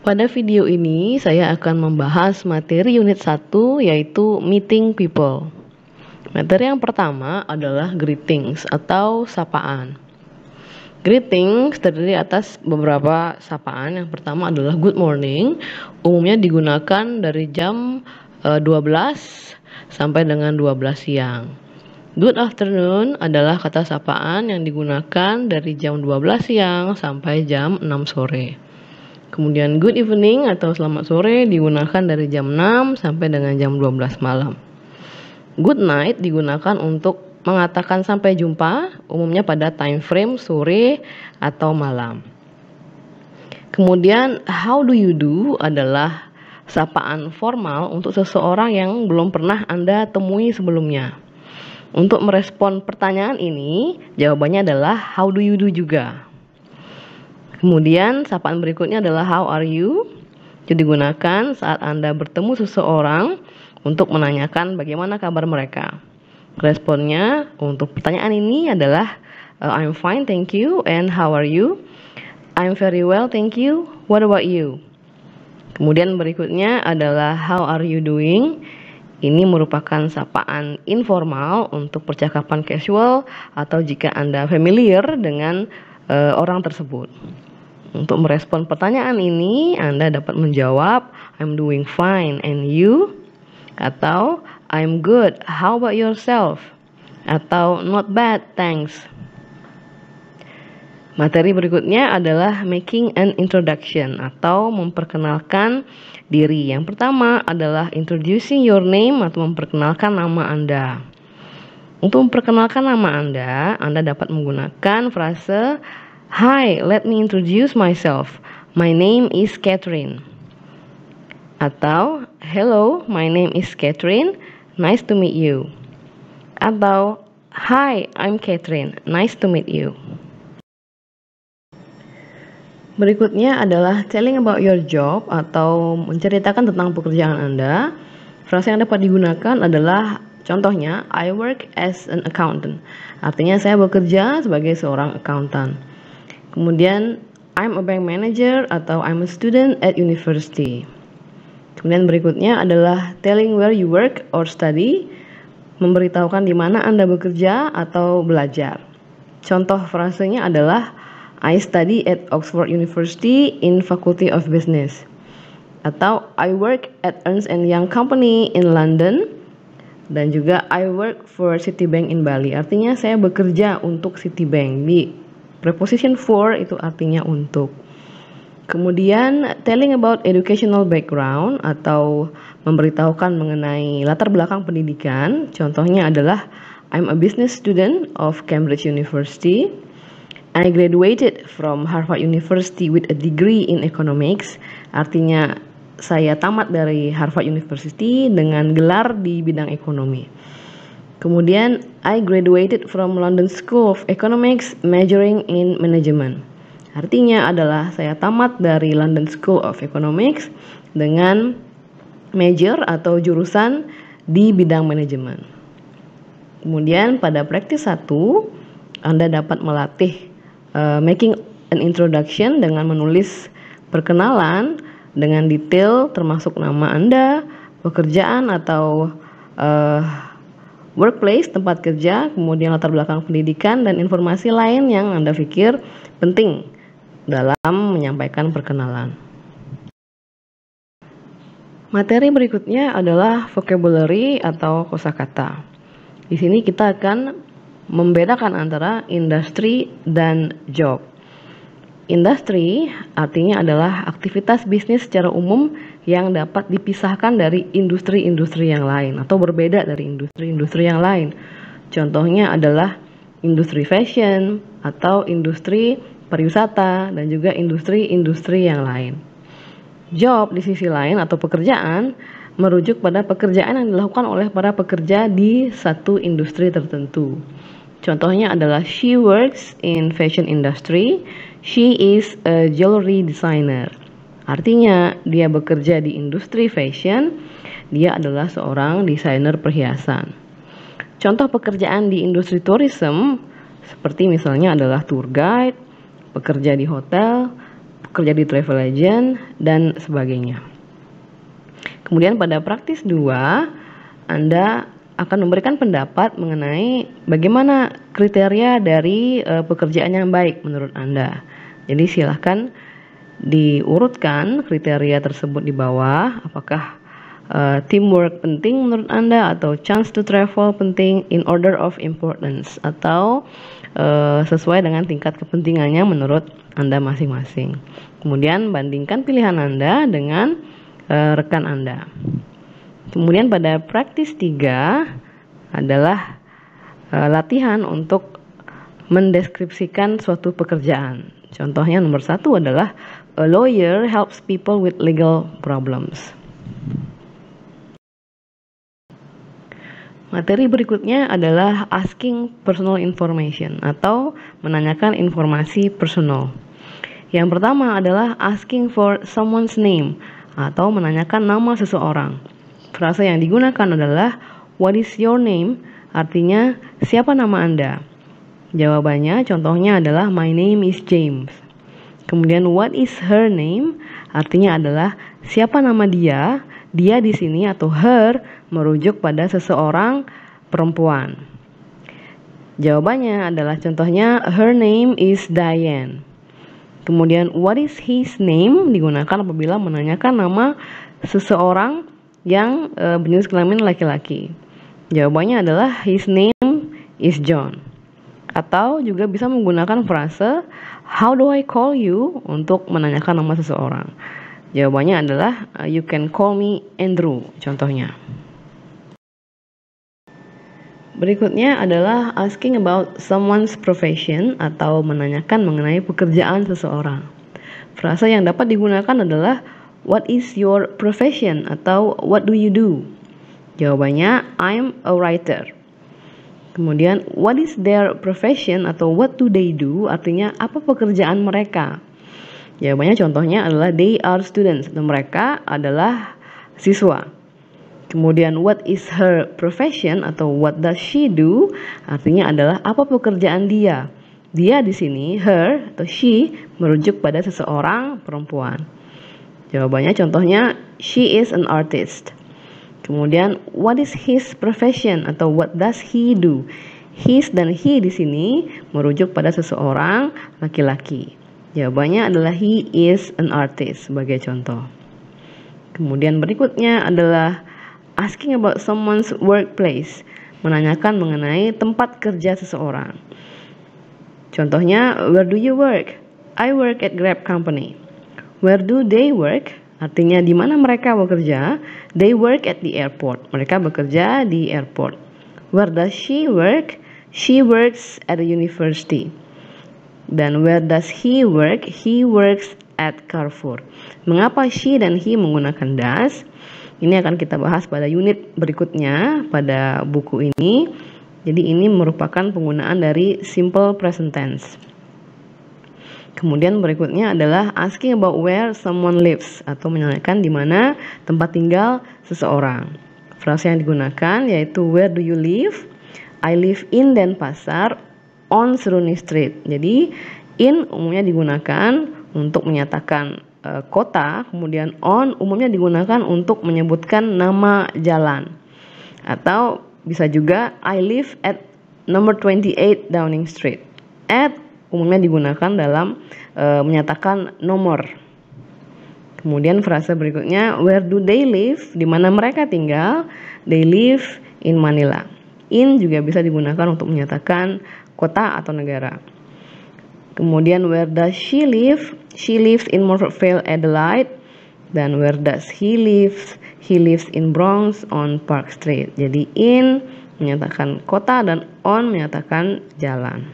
Pada video ini saya akan membahas materi unit 1 yaitu meeting people. Materi yang pertama adalah greetings atau sapaan. Greetings terdiri atas beberapa sapaan. Yang pertama adalah good morning. Umumnya digunakan dari jam 12 sampai dengan 12 siang. Good afternoon adalah kata sapaan yang digunakan dari jam 12 siang sampai jam 6 sore. Kemudian good evening atau selamat sore digunakan dari jam 6 sampai dengan jam 12 malam. Good night digunakan untuk mengatakan sampai jumpa, umumnya pada time frame sore atau malam. Kemudian how do you do adalah sapaan formal untuk seseorang yang belum pernah Anda temui sebelumnya. Untuk merespon pertanyaan ini, jawabannya adalah how do you do juga. Kemudian sapaan berikutnya adalah how are you? Itu digunakan saat Anda bertemu seseorang untuk menanyakan bagaimana kabar mereka. Responnya untuk pertanyaan ini adalah I'm fine, thank you, and how are you? I'm very well, thank you. What about you? Kemudian berikutnya adalah how are you doing? Ini merupakan sapaan informal untuk percakapan casual atau jika Anda familiar dengan orang tersebut. Untuk merespon pertanyaan ini, Anda dapat menjawab I'm doing fine and you? Atau I'm good, how about yourself? Atau not bad, thanks. Materi berikutnya adalah making an introduction atau memperkenalkan diri. Yang pertama adalah introducing your name atau memperkenalkan nama Anda. Untuk memperkenalkan nama Anda dapat menggunakan frase Hi, let me introduce myself. My name is Catherine. Atau hello, my name is Catherine. Nice to meet you. Atau Hi, I'm Catherine. Nice to meet you. Berikutnya adalah telling about your job atau menceritakan tentang pekerjaan Anda. Frasa yang dapat digunakan adalah contohnya I work as an accountant. Artinya saya bekerja sebagai seorang accountant. Kemudian I'm a bank manager atau I'm a student at university. Kemudian berikutnya adalah telling where you work or study, memberitahukan di mana Anda bekerja atau belajar. Contoh frasenya adalah I study at Oxford University in Faculty of Business. Atau I work at Ernst & Young Company in London. Dan juga I work for Citibank in Bali. Artinya saya bekerja untuk Citibank. Di preposition for itu artinya untuk. Kemudian telling about educational background atau memberitahukan mengenai latar belakang pendidikan. Contohnya adalah I'm a business student of Cambridge University. I graduated from Harvard University with a degree in economics. Artinya saya tamat dari Harvard University dengan gelar di bidang ekonomi. Kemudian I graduated from London School of Economics majoring in management. Artinya adalah saya tamat dari London School of Economics dengan major atau jurusan di bidang manajemen. Kemudian pada praktis 1 Anda dapat melatih making an introduction dengan menulis perkenalan dengan detail termasuk nama Anda, pekerjaan atau workplace, tempat kerja, kemudian latar belakang pendidikan dan informasi lain yang Anda pikir penting dalam menyampaikan perkenalan. Materi berikutnya adalah vocabulary atau kosakata. Di sini kita akan membedakan antara industri dan job. Industri artinya adalah aktivitas bisnis secara umum yang dapat dipisahkan dari industri-industri yang lain atau berbeda dari industri-industri yang lain. Contohnya adalah industri fashion atau industri pariwisata dan juga industri-industri yang lain. Job di sisi lain atau pekerjaan merujuk pada pekerjaan yang dilakukan oleh para pekerja di satu industri tertentu. Contohnya adalah she works in fashion industry, she is a jewelry designer. Artinya dia bekerja di industri fashion, dia adalah seorang desainer perhiasan. Contoh pekerjaan di industri tourism seperti misalnya adalah tour guide, pekerja di hotel, kerja di travel agent, dan sebagainya. Kemudian pada praktis 2, Anda akan memberikan pendapat mengenai bagaimana kriteria dari pekerjaan yang baik menurut Anda. Jadi silahkan diurutkan kriteria tersebut di bawah, apakah teamwork penting menurut Anda, atau chance to travel penting in order of importance, atau sesuai dengan tingkat kepentingannya menurut Anda masing-masing. Kemudian bandingkan pilihan Anda dengan rekan Anda. Kemudian pada praktis 3 adalah latihan untuk mendeskripsikan suatu pekerjaan. Contohnya nomor 1 adalah a lawyer helps people with legal problems. Materi berikutnya adalah asking personal information atau menanyakan informasi personal. Yang pertama adalah asking for someone's name atau menanyakan nama seseorang. Frasa yang digunakan adalah what is your name? Artinya siapa nama Anda? Jawabannya contohnya adalah my name is James. Kemudian what is her name? Artinya adalah siapa nama dia? Dia di sini atau her merujuk pada seseorang perempuan. Jawabannya adalah contohnya her name is Diane. Kemudian what is his name digunakan apabila menanyakan nama seseorang yang berjenis kelamin laki-laki. Jawabannya adalah his name is John. Atau juga bisa menggunakan frase how do I call you untuk menanyakan nama seseorang. Jawabannya adalah you can call me Andrew contohnya. Berikutnya adalah asking about someone's profession atau menanyakan mengenai pekerjaan seseorang. Frasa yang dapat digunakan adalah what is your profession atau what do you do? Jawabannya I'm a writer. Kemudian what is their profession atau what do they do? Artinya apa pekerjaan mereka? Jawabannya contohnya adalah they are students dan mereka adalah siswa. Kemudian what is her profession atau what does she do? Artinya adalah apa pekerjaan dia? Dia di sini her atau she merujuk pada seseorang perempuan. Jawabannya contohnya she is an artist. Kemudian what is his profession atau what does he do? His dan he di sini merujuk pada seseorang laki-laki. Jawabannya adalah he is an artist sebagai contoh. Kemudian berikutnya adalah asking about someone's workplace, menanyakan mengenai tempat kerja seseorang. Contohnya, where do you work? I work at Grab company. Where do they work? Artinya di mana mereka bekerja? They work at the airport. Mereka bekerja di airport. Where does she work? She works at a university. Dan where does he work? He works at Carrefour. Mengapa she dan he menggunakan does? Ini akan kita bahas pada unit berikutnya pada buku ini. Jadi ini merupakan penggunaan dari simple present tense. Kemudian berikutnya adalah asking about where someone lives atau menanyakan di mana tempat tinggal seseorang. Frasa yang digunakan yaitu where do you live? I live in Denpasar on Seruni Street. Jadi in umumnya digunakan untuk menyatakan kota, kemudian on umumnya digunakan untuk menyebutkan nama jalan. Atau bisa juga I live at number 28 Downing Street. At umumnya digunakan dalam menyatakan nomor. Kemudian frasa berikutnya where do they live? Di mana mereka tinggal? They live in Manila. In juga bisa digunakan untuk menyatakan kota atau negara. Kemudian where does she live? She lives in Morpheville, Adelaide. Dan where does he live? He lives in Bronx on Park Street. Jadi in menyatakan kota dan on menyatakan jalan.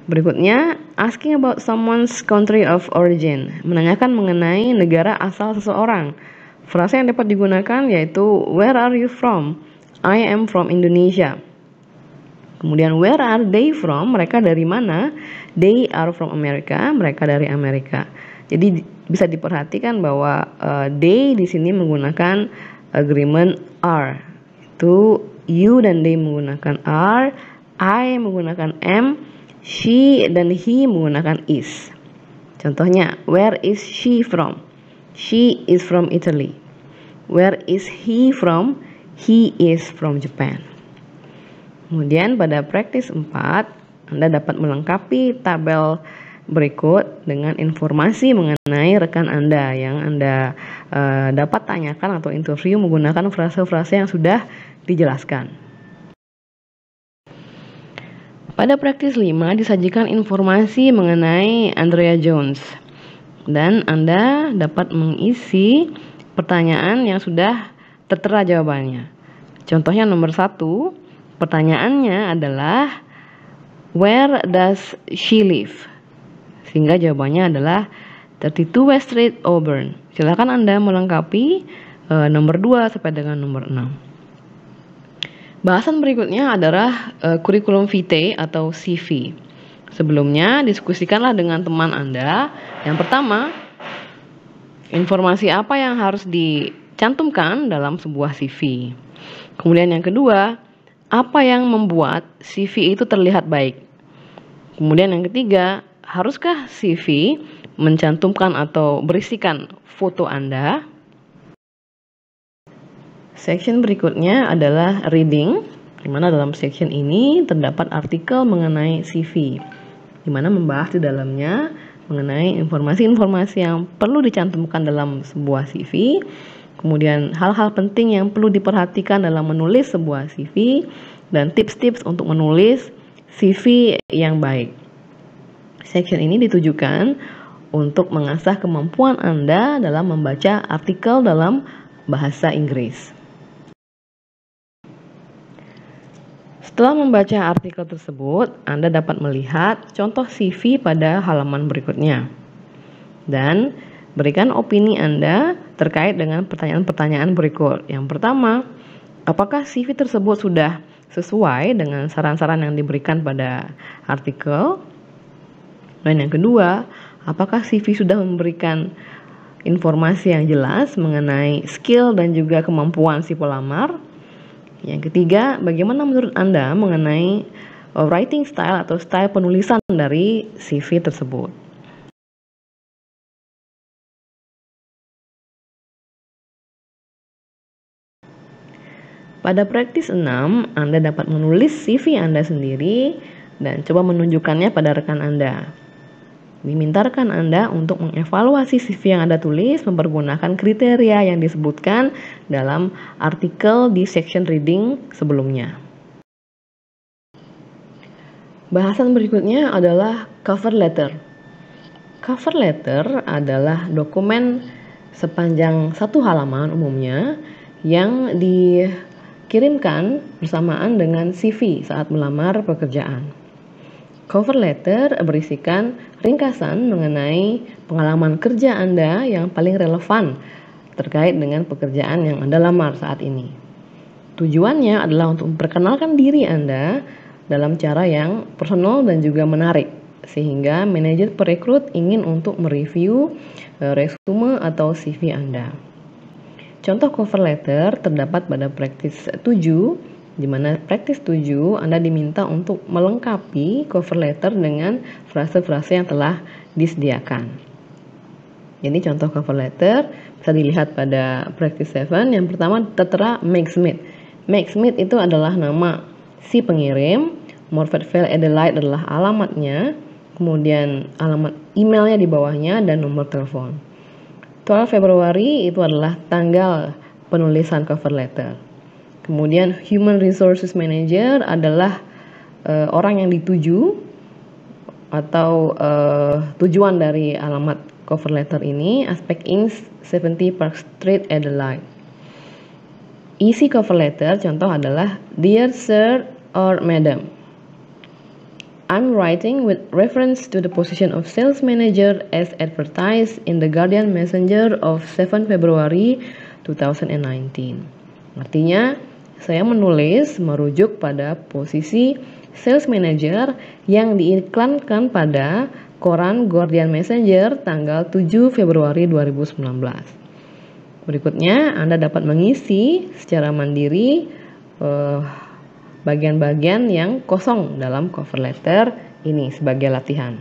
Berikutnya asking about someone's country of origin, menanyakan mengenai negara asal seseorang. Frasa yang dapat digunakan yaitu where are you from? I am from Indonesia. Kemudian where are they from? Mereka dari mana? They are from America. Mereka dari Amerika. Jadi bisa diperhatikan bahwa they di sini menggunakan agreement are. Itu you dan they menggunakan are, I menggunakan am, she dan he menggunakan is. Contohnya, where is she from? She is from Italy. Where is he from? He is from Japan. Kemudian pada praktis 4, Anda dapat melengkapi tabel berikut dengan informasi mengenai rekan Anda yang Anda dapat tanyakan atau interview menggunakan frase-frase yang sudah dijelaskan. Pada praktis 5 disajikan informasi mengenai Andrea Jones dan Anda dapat mengisi pertanyaan yang sudah tertera jawabannya. Contohnya nomor 1, pertanyaannya adalah where does she live? Sehingga jawabannya adalah 32 West Street, Auburn. Silakan Anda melengkapi nomor 2 sampai dengan nomor 6. Bahasan berikutnya adalah kurikulum vitae atau CV. Sebelumnya diskusikanlah dengan teman Anda. Yang pertama, informasi apa yang harus dicantumkan dalam sebuah CV. Kemudian yang kedua, apa yang membuat CV itu terlihat baik. Kemudian yang ketiga, haruskah CV mencantumkan atau berisikan foto Anda? Section berikutnya adalah reading, di mana dalam section ini terdapat artikel mengenai CV, di mana membahas di dalamnya mengenai informasi-informasi yang perlu dicantumkan dalam sebuah CV, kemudian hal-hal penting yang perlu diperhatikan dalam menulis sebuah CV, dan tips-tips untuk menulis CV yang baik. Section ini ditujukan untuk mengasah kemampuan Anda dalam membaca artikel dalam bahasa Inggris. Setelah membaca artikel tersebut, Anda dapat melihat contoh CV pada halaman berikutnya. Dan berikan opini Anda terkait dengan pertanyaan-pertanyaan berikut. Yang pertama, apakah CV tersebut sudah sesuai dengan saran-saran yang diberikan pada artikel? Dan yang kedua, apakah CV sudah memberikan informasi yang jelas mengenai skill dan juga kemampuan si pelamar? Yang ketiga, bagaimana menurut Anda mengenai writing style atau style penulisan dari CV tersebut? Pada praktis 6, Anda dapat menulis CV Anda sendiri dan coba menunjukkannya pada rekan Anda. Dimintakan Anda untuk mengevaluasi CV yang Anda tulis mempergunakan kriteria yang disebutkan dalam artikel di section reading sebelumnya. Bahasan berikutnya adalah cover letter. Cover letter adalah dokumen sepanjang 1 halaman umumnya yang dikirimkan bersamaan dengan CV saat melamar pekerjaan. Cover letter berisikan ringkasan mengenai pengalaman kerja Anda yang paling relevan terkait dengan pekerjaan yang Anda lamar saat ini. Tujuannya adalah untuk memperkenalkan diri Anda dalam cara yang personal dan juga menarik, sehingga manajer perekrut ingin untuk mereview resume atau CV Anda. Contoh cover letter terdapat pada praktis 7, di mana praktis 7 Anda diminta untuk melengkapi cover letter dengan frase-frase yang telah disediakan. Jadi contoh cover letter bisa dilihat pada praktis 7. Yang pertama tertera Meg Smith. Meg Smith itu adalah nama si pengirim, Morfettville Adelaide adalah alamatnya, kemudian alamat emailnya di bawahnya dan nomor telepon. 12 Februari itu adalah tanggal penulisan cover letter. Kemudian Human Resources Manager adalah orang yang dituju atau tujuan dari alamat cover letter ini, Aspect Inc. 70 Park Street, Adelaide. Isi cover letter contoh adalah Dear Sir or Madam, I'm writing with reference to the position of sales manager as advertised in the Guardian Messenger of 7 February 2019. Artinya, saya menulis merujuk pada posisi sales manager yang diiklankan pada koran Guardian Messenger tanggal 7 Februari 2019. Berikutnya, Anda dapat mengisi secara mandiri bagian-bagian yang kosong dalam cover letter ini sebagai latihan.